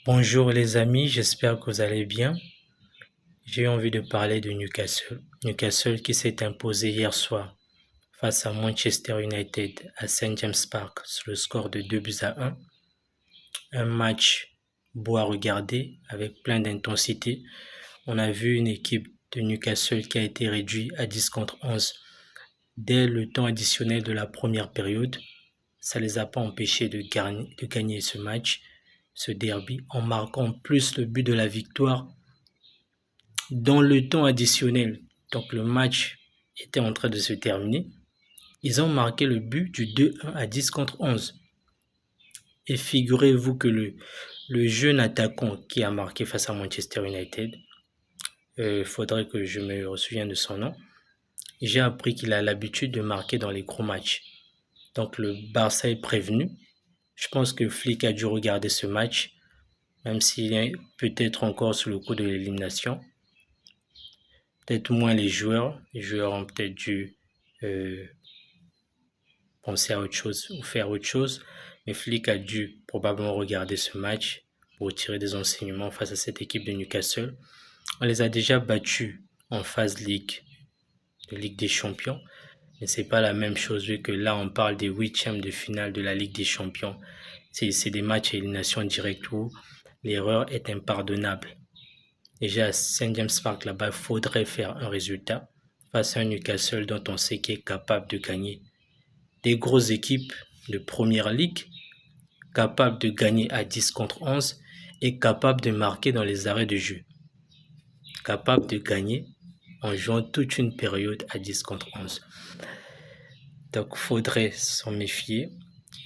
Bonjour les amis, j'espère que vous allez bien. J'ai envie de parler de Newcastle. Newcastle qui s'est imposé hier soir face à Manchester United à St James Park sur le score de 2-1. Un match beau à regarder avec plein d'intensité. On a vu une équipe de Newcastle qui a été réduite à 10 contre 11 dès le temps additionnel de la première période. Ça ne les a pas empêchés de gagner ce match, ce derby, en marquant plus le but de la victoire dans le temps additionnel. Donc le match était en train de se terminer. Ils ont marqué le but du 2-1 à 10 contre 11. Et figurez-vous que le jeune attaquant qui a marqué face à Manchester United, faudrait que je me souvienne de son nom, j'ai appris qu'il a l'habitude de marquer dans les gros matchs. Donc le Barça est prévenu. Je pense que Flick a dû regarder ce match, même s'il est peut-être encore sous le coup de l'élimination. Peut-être moins les joueurs. Les joueurs ont peut-être dû penser à autre chose ou faire autre chose. Mais Flick a dû probablement regarder ce match pour tirer des enseignements face à cette équipe de Newcastle. On les a déjà battus en phase de Ligue des Champions. Mais c'est pas la même chose vu que là on parle des huitièmes de finale de la Ligue des Champions. C'est des matchs à élimination directe où l'erreur est impardonnable. Déjà à St James Park là-bas, il faudrait faire un résultat face à un Newcastle dont on sait qu'il est capable de gagner des grosses équipes de première ligue, capable de gagner à 10 contre 11 et capable de marquer dans les arrêts de jeu. Capable de gagner en jouant toute une période à 10 contre 11. Donc, il faudrait s'en méfier.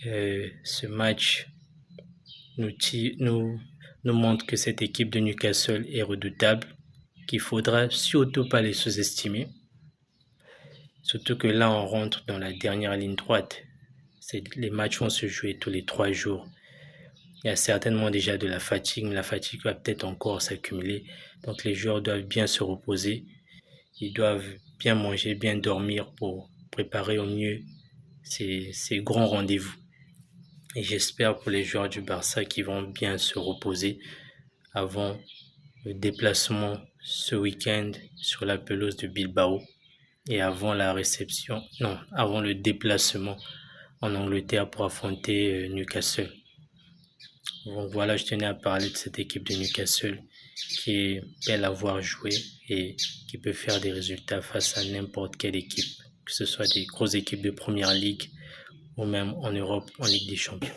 Ce match nous montre que cette équipe de Newcastle est redoutable, qu'il faudra surtout pas les sous-estimer. Surtout que là, on rentre dans la dernière ligne droite. Les matchs vont se jouer tous les 3 jours. Il y a certainement déjà de la fatigue, mais la fatigue va peut-être encore s'accumuler. Donc les joueurs doivent bien se reposer. Ils doivent bien manger, bien dormir pour préparer au mieux ces grands rendez-vous. Et j'espère pour les joueurs du Barça qu'ils vont bien se reposer avant le déplacement ce week-end sur la pelouse de Bilbao et avant avant le déplacement en Angleterre pour affronter Newcastle. Donc voilà, je tenais à parler de cette équipe de Newcastle qui est belle à voir jouer et qui peut faire des résultats face à n'importe quelle équipe, que ce soit des grosses équipes de première ligue ou même en Europe en Ligue des Champions.